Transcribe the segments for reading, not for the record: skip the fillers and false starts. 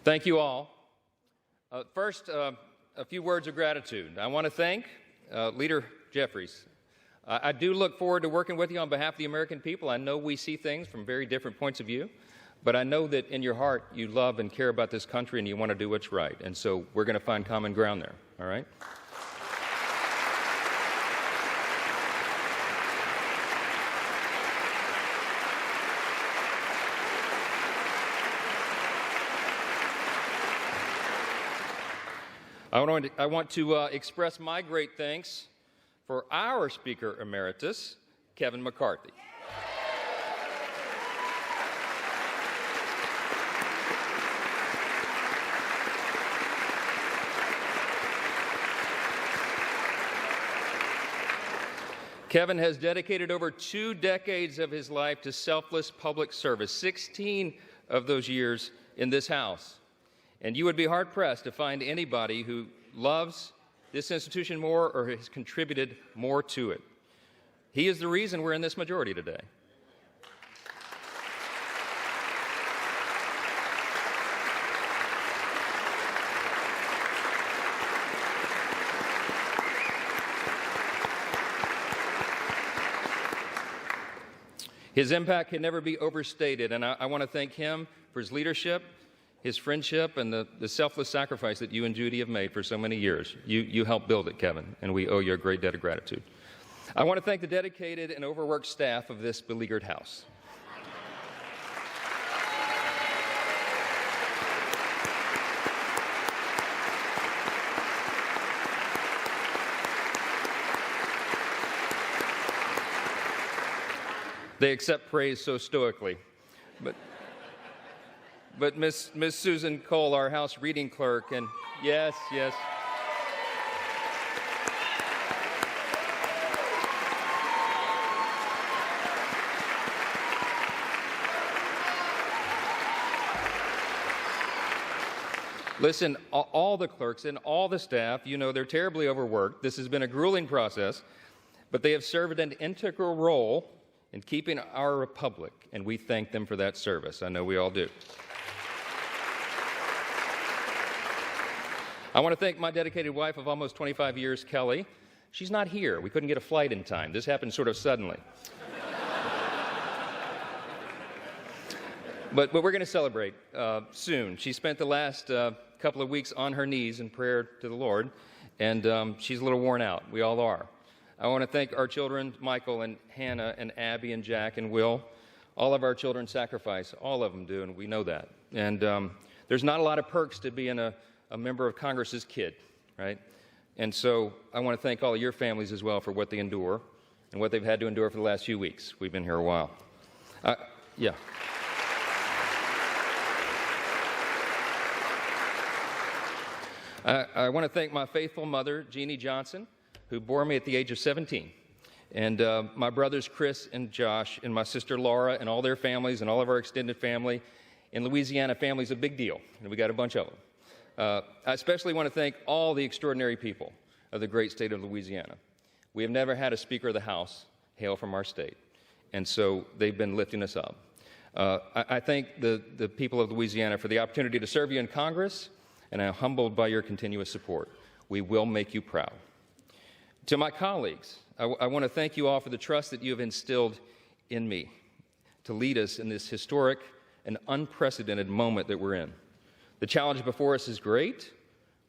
Thank you all. First, a few words of gratitude. I want to thank Leader Jeffries. I do look forward to working with you on behalf of the American people. I know we see things from very different points of view, but I know that in your heart you love and care about this country and you want to do what's right. And so we're going to find common ground there, all right? I want to express my great thanks for our Speaker Emeritus, Kevin McCarthy. Kevin has dedicated over 2 decades of his life to selfless public service, 16 of those years in this House. And you would be hard-pressed to find anybody who loves this institution more or has contributed more to it. He is the reason we're in this majority today. His impact can never be overstated, and I want to thank him for his leadership, his friendship, and the selfless sacrifice that you and Judy have made for so many years. You helped build it, Kevin, and we owe you a great debt of gratitude. I want to thank the dedicated and overworked staff of this beleaguered House. They accept praise so stoically. But Miss Susan Cole, our House reading clerk, and yes. Listen, all the clerks and all the staff, you know they're terribly overworked. This has been a grueling process, but they have served an integral role in keeping our republic, and we thank them for that service. I know we all do. I want to thank my dedicated wife of almost 25 years, Kelly. She's not here. We couldn't get a flight in time. This happened sort of suddenly. But we're going to celebrate soon. She spent the last couple of weeks on her knees in prayer to the Lord, and she's a little worn out. We all are. I want to thank our children, Michael and Hannah and Abby and Jack and Will. All of our children sacrifice. All of them do, and we know that. And there's not a lot of perks to being a member of Congress's kid, right? And so I want to thank all of your families as well for what they endure and what they've had to endure for the last few weeks. We've been here a while. Yeah. I want to thank my faithful mother, Jeannie Johnson, who bore me at the age of 17, and my brothers Chris and Josh, and my sister Laura, and all their families, and all of our extended family. In Louisiana, family's a big deal, and we got a bunch of them. I especially want to thank all the extraordinary people of the great state of Louisiana. We have never had a Speaker of the House hail from our state, and so they've been lifting us up. I thank the people of Louisiana for the opportunity to serve you in Congress, and I'm humbled by your continuous support. We will make you proud. To my colleagues, I want to thank you all for the trust that you have instilled in me to lead us in this historic and unprecedented moment that we're in. The challenge before us is great,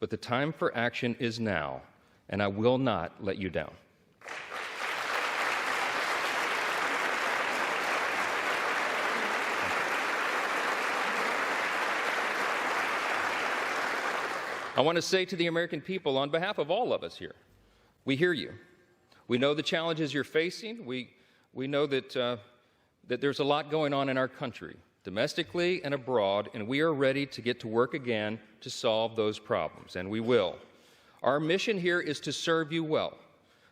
but the time for action is now, and I will not let you down. I want to say to the American people, on behalf of all of us here, we hear you. We know the challenges you're facing. We know that there's a lot going on in our country, domestically and abroad, and we are ready to get to work again to solve those problems, and we will. Our mission here is to serve you well,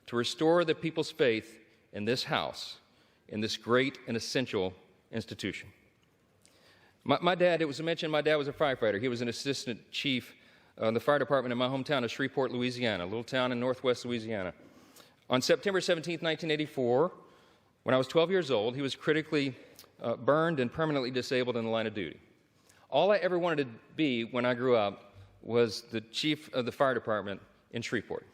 to restore the people's faith in this House, in this great and essential institution. My dad, it was mentioned, my dad was a firefighter. He was an assistant chief in the fire department in my hometown of Shreveport, Louisiana, a little town in northwest Louisiana. On September 17, 1984, when I was 12 years old, he was critically burned and permanently disabled in the line of duty. All I ever wanted to be when I grew up was the chief of the fire department in Shreveport.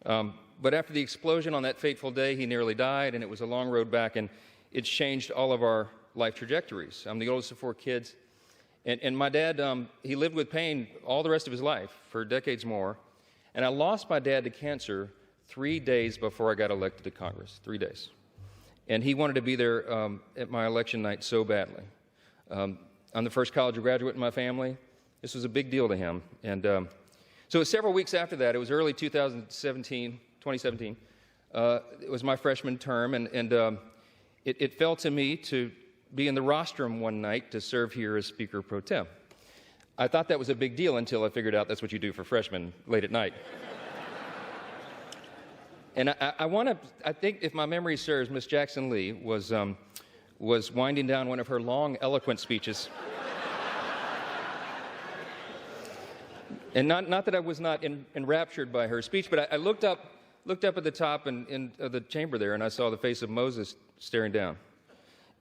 But after the explosion on that fateful day, he nearly died, and it was a long road back, and it's changed all of our life trajectories. I'm the oldest of 4 kids, and my dad, he lived with pain all the rest of his life for decades more, and I lost my dad to cancer 3 days before I got elected to Congress, 3 days. And he wanted to be there at my election night so badly. I'm the first college graduate in my family. This was a big deal to him. And so it was several weeks after that. It was early 2017. It was my freshman term, and it fell to me to be in the rostrum one night to serve here as Speaker Pro Tem. I thought that was a big deal until I figured out that's what you do for freshmen late at night. And I think if my memory serves, Miss Jackson Lee was winding down one of her long, eloquent speeches. And not that I was not enraptured by her speech, but I looked up at the top in the chamber there, and I saw the face of Moses staring down.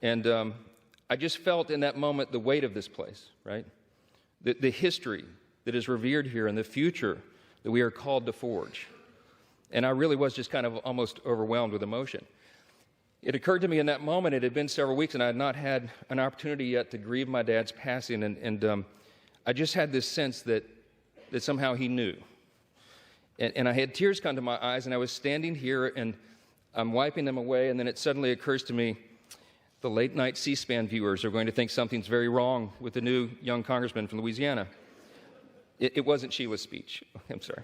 And I just felt in that moment the weight of this place, right? The history that is revered here and the future that we are called to forge. And I really was just kind of almost overwhelmed with emotion. It occurred to me in that moment, it had been several weeks, and I had not had an opportunity yet to grieve my dad's passing, and I just had this sense that somehow he knew. And I had tears come to my eyes, and I was standing here, and I'm wiping them away, and then it suddenly occurs to me, the late-night C-SPAN viewers are going to think something's very wrong with the new young congressman from Louisiana. It wasn't Sheila's speech. I'm sorry.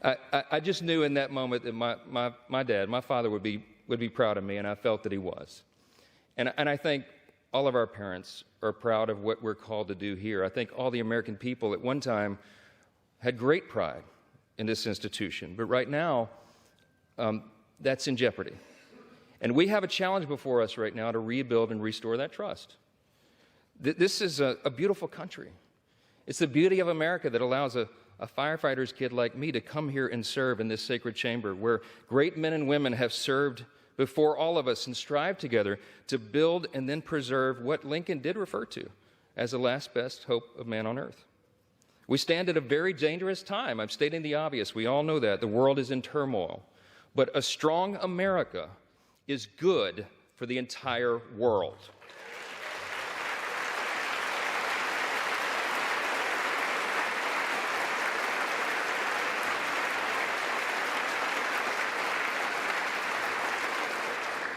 I just knew in that moment that my dad, my father, would be proud of me, and I felt that he was. And I think all of our parents are proud of what we're called to do here. I think all the American people at one time had great pride in this institution, but right now, that's in jeopardy. And we have a challenge before us right now to rebuild and restore that trust. This is a beautiful country. It's the beauty of America that allows a firefighter's kid like me to come here and serve in this sacred chamber where great men and women have served before all of us and strived together to build and then preserve what Lincoln did refer to as the last best hope of man on earth. We stand at a very dangerous time. I'm stating the obvious. We all know that. The world is in turmoil. But a strong America is good for the entire world.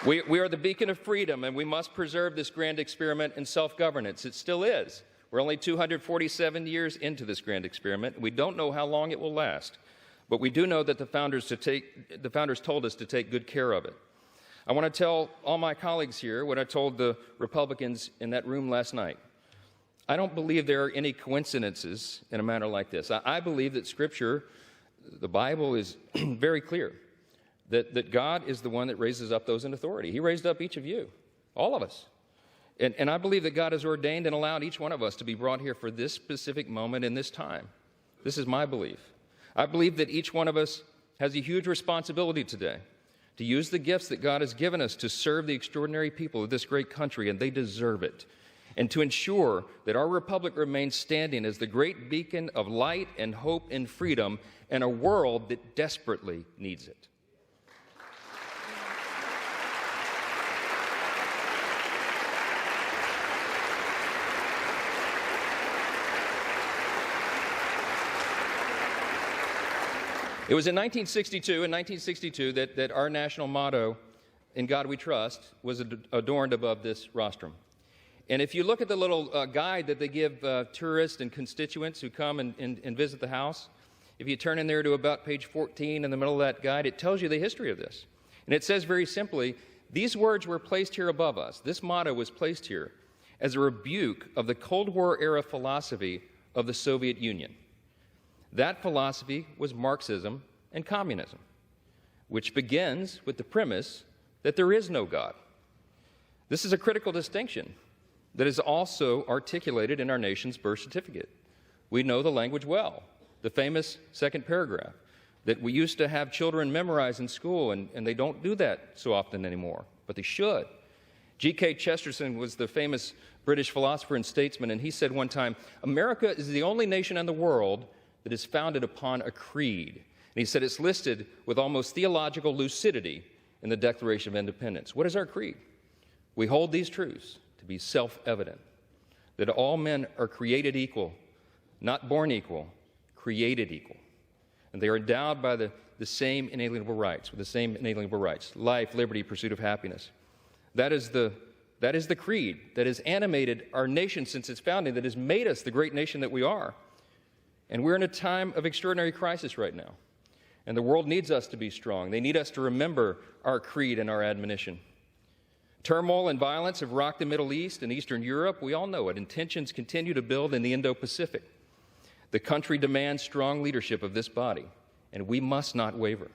We are the beacon of freedom, and we must preserve this grand experiment in self-governance. It still is. We're only 247 years into this grand experiment. We don't know how long it will last, but we do know that the founders told us to take good care of it. I want to tell all my colleagues here what I told the Republicans in that room last night. I don't believe there are any coincidences in a matter like this. I believe that Scripture, the Bible, is very clear. That God is the one that raises up those in authority. He raised up each of you, all of us. And I believe that God has ordained and allowed each one of us to be brought here for this specific moment in this time. This is my belief. I believe that each one of us has a huge responsibility today to use the gifts that God has given us to serve the extraordinary people of this great country, and they deserve it, and to ensure that our republic remains standing as the great beacon of light and hope and freedom in a world that desperately needs it. It was in 1962 that our national motto, "In God We Trust," was adorned above this rostrum. And if you look at the little guide that they give tourists and constituents who come and visit the house, if you turn in there to about page 14 in the middle of that guide, it tells you the history of this. And it says very simply, these words were placed here above us. This motto was placed here as a rebuke of the Cold War era philosophy of the Soviet Union. That philosophy was Marxism and communism, which begins with the premise that there is no God. This is a critical distinction that is also articulated in our nation's birth certificate. We know the language well, the famous second paragraph that we used to have children memorize in school, and they don't do that so often anymore, but they should. G.K. Chesterton was the famous British philosopher and statesman, and he said one time, America is the only nation in the world that is founded upon a creed. And he said it's listed with almost theological lucidity in the Declaration of Independence. What is our creed? We hold these truths to be self-evident, that all men are created equal, not born equal, created equal. And they are endowed by the same inalienable rights, with the same inalienable rights: life, liberty, pursuit of happiness. That is the creed that has animated our nation since its founding, that has made us the great nation that we are. And we're in a time of extraordinary crisis right now. And the world needs us to be strong. They need us to remember our creed and our admonition. Turmoil and violence have rocked the Middle East and Eastern Europe. We all know it. And tensions continue to build in the Indo-Pacific. The country demands strong leadership of this body, and we must not waver.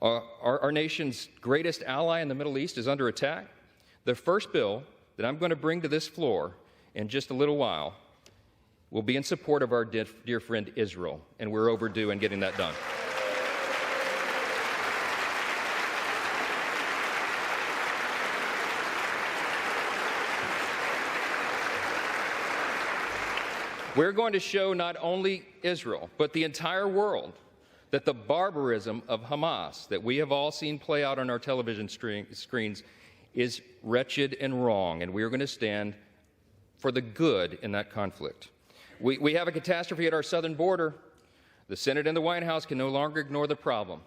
Our nation's greatest ally in the Middle East is under attack. The first bill that I'm going to bring to this floor in just a little while will be in support of our dear friend Israel, and we're overdue in getting that done. We're going to show not only Israel, but the entire world, that the barbarism of Hamas that we have all seen play out on our television screens is wretched and wrong, and we are going to stand for the good in that conflict. We have a catastrophe at our southern border. The Senate and the White House can no longer ignore the problem.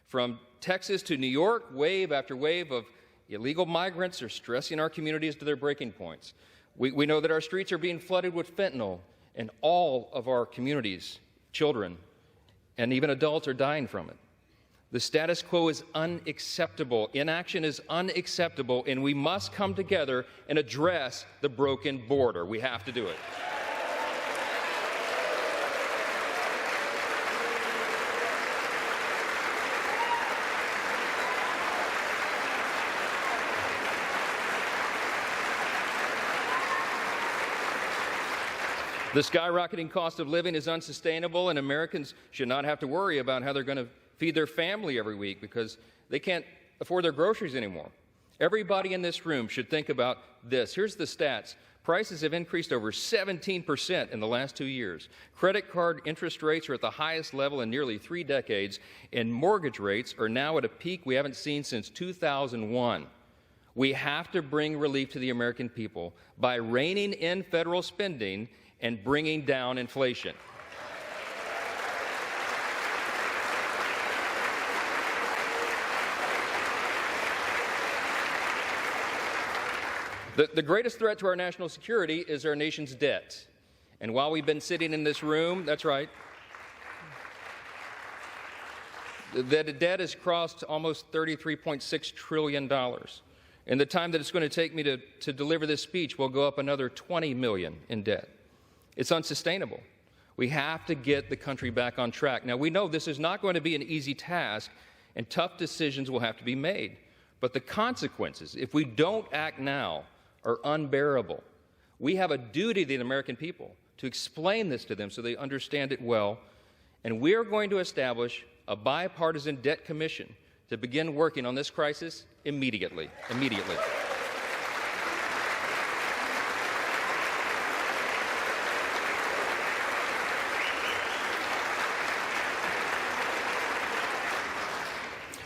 From Texas to New York, wave after wave of illegal migrants are stressing our communities to their breaking points. We know that our streets are being flooded with fentanyl, and all of our communities, children, and even adults are dying from it. The status quo is unacceptable. Inaction is unacceptable, and we must come together and address the broken border. We have to do it. The skyrocketing cost of living is unsustainable, and Americans should not have to worry about how they're going to feed their family every week because they can't afford their groceries anymore. Everybody in this room should think about this. Here's the stats. Prices have increased over 17% in the last 2 years. Credit card interest rates are at the highest level in nearly 3 decades, and mortgage rates are now at a peak we haven't seen since 2001. We have to bring relief to the American people by reining in federal spending and bringing down inflation. The greatest threat to our national security is our nation's debt. And while we've been sitting in this room, that's right, the debt has crossed almost $33.6 trillion. In the time that it's going to take me to deliver this speech, we'll go up another $20 million in debt. It's unsustainable. We have to get the country back on track. Now, we know this is not going to be an easy task, and tough decisions will have to be made. But the consequences, if we don't act now, are unbearable. We have a duty to the American people to explain this to them so they understand it well. And we are going to establish a bipartisan debt commission to begin working on this crisis immediately.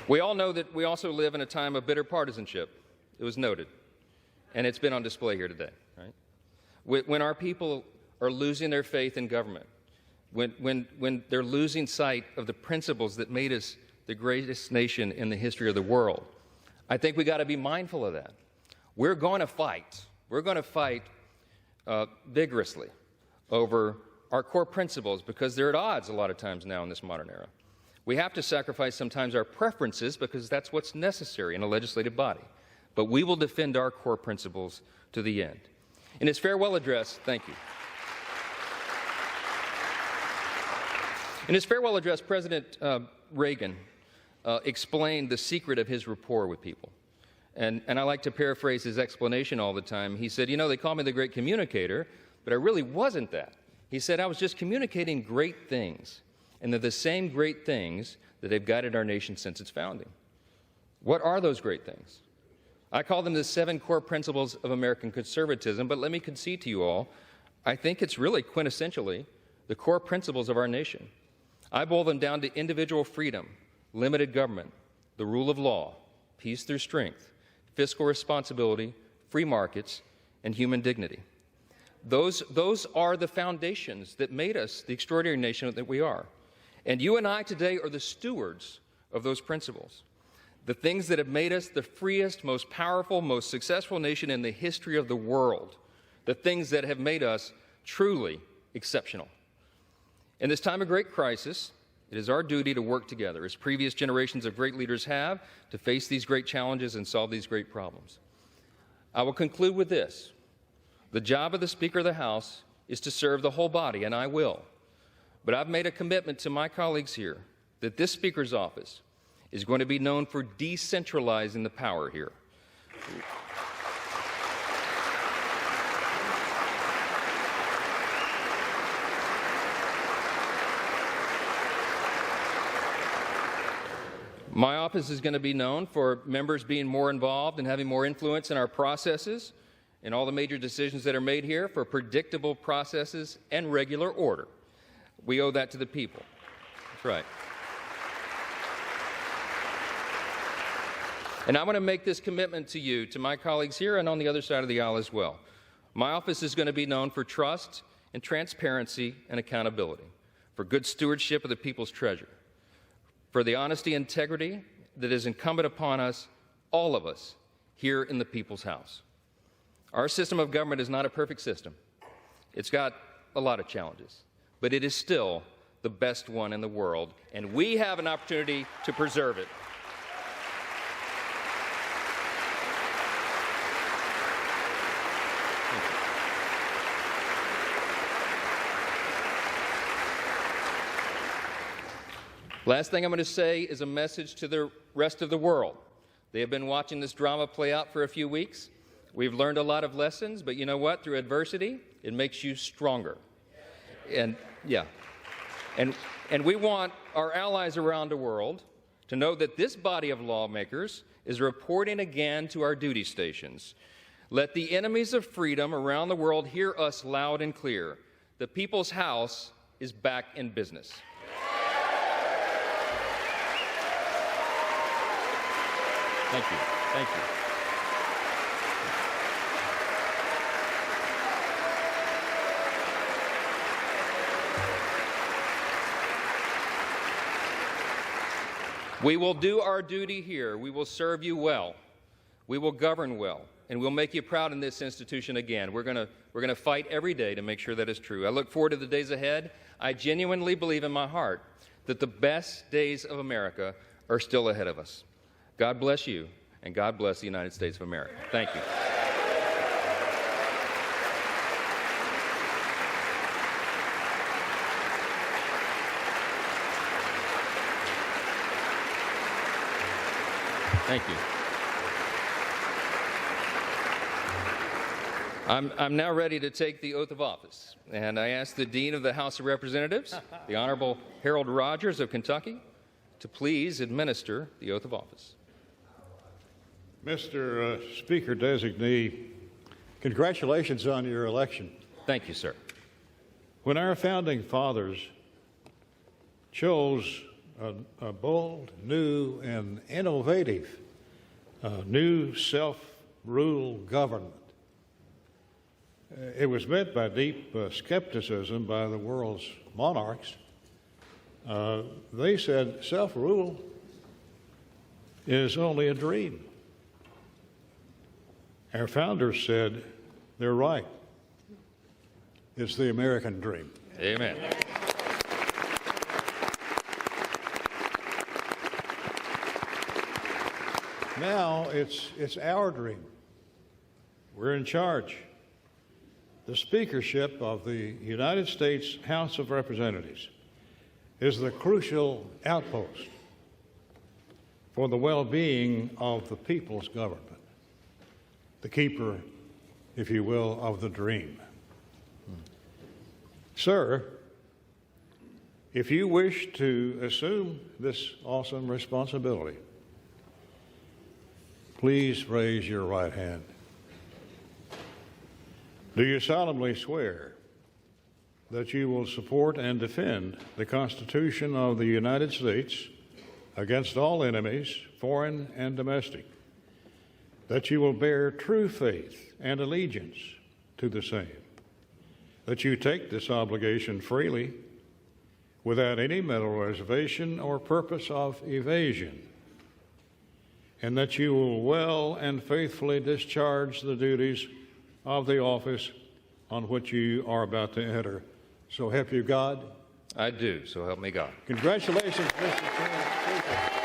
We all know that we also live in a time of bitter partisanship. It was noted, and it's been on display here today, right? When our people are losing their faith in government, when they're losing sight of the principles that made us the greatest nation in the history of the world, I think we got to be mindful of that. We're going to fight. We're going to fight vigorously over our core principles because they're at odds a lot of times now in this modern era. We have to sacrifice sometimes our preferences because that's what's necessary in a legislative body. But we will defend our core principles to the end. In his farewell address, thank you. In his farewell address, President Reagan explained the secret of his rapport with people. And I like to paraphrase his explanation all the time. He said, they call me the great communicator, but I really wasn't that. He said, I was just communicating great things. And they're the same great things that have guided our nation since its founding. What are those great things? I call them the 7 core principles of American conservatism, but let me concede to you all, I think it's really quintessentially the core principles of our nation. I boil them down to individual freedom, limited government, the rule of law, peace through strength, fiscal responsibility, free markets, and human dignity. Those are the foundations that made us the extraordinary nation that we are. And you and I today are the stewards of those principles. The things that have made us the freest, most powerful, most successful nation in the history of the world. The things that have made us truly exceptional. In this time of great crisis, it is our duty to work together, as previous generations of great leaders have, to face these great challenges and solve these great problems. I will conclude with this. The job of the Speaker of the House is to serve the whole body, and I will. But I've made a commitment to my colleagues here that this Speaker's office is going to be known for decentralizing the power here. My office is going to be known for members being more involved and having more influence in our processes and all the major decisions that are made here, for predictable processes and regular order. We owe that to the people. That's right. And I want to make this commitment to you, to my colleagues here and on the other side of the aisle as well. My office is going to be known for trust and transparency and accountability, for good stewardship of the people's treasure, for the honesty and integrity that is incumbent upon us, all of us, here in the people's house. Our system of government is not a perfect system. It's got a lot of challenges, but it is still the best one in the world, and we have an opportunity to preserve it. Last thing I'm going to say is a message to the rest of the world. They have been watching this drama play out for a few weeks. We've learned a lot of lessons, but you know what? Through adversity, it makes you stronger. And we want our allies around the world to know that this body of lawmakers is reporting again to our duty stations. Let the enemies of freedom around the world hear us loud and clear. The People's House is back in business. Thank you. Thank you. We will do our duty here. We will serve you well. We will govern well, and we'll make you proud in this institution again. We're going to fight every day to make sure that is true. I look forward to the days ahead. I genuinely believe in my heart that the best days of America are still ahead of us. God bless you, and God bless the United States of America. Thank you. Thank you. I'm now ready to take the oath of office, and I ask the Dean of the House of Representatives, the Honorable Harold Rogers of Kentucky, to please administer the oath of office. Mr. Speaker Designee, congratulations on your election. Thank you, sir. When our founding fathers chose a bold, new, and innovative new self-rule government, it was met by deep skepticism by the world's monarchs. They said self-rule is only a dream. Our founders said they're right. It's the American dream. Amen. Now it's our dream. We're in charge. The speakership of the United States House of Representatives is the crucial outpost for the well-being of the people's government, the keeper, if you will, of the dream. Sir, if you wish to assume this awesome responsibility, please raise your right hand. Do you solemnly swear that you will support and defend the Constitution of the United States against all enemies, foreign and domestic, that you will bear true faith and allegiance to the same, that you take this obligation freely without any mental reservation or purpose of evasion, and that you will well and faithfully discharge the duties of the office on which you are about to enter. So help you God? I do, so help me God. Congratulations, Mr. Speaker.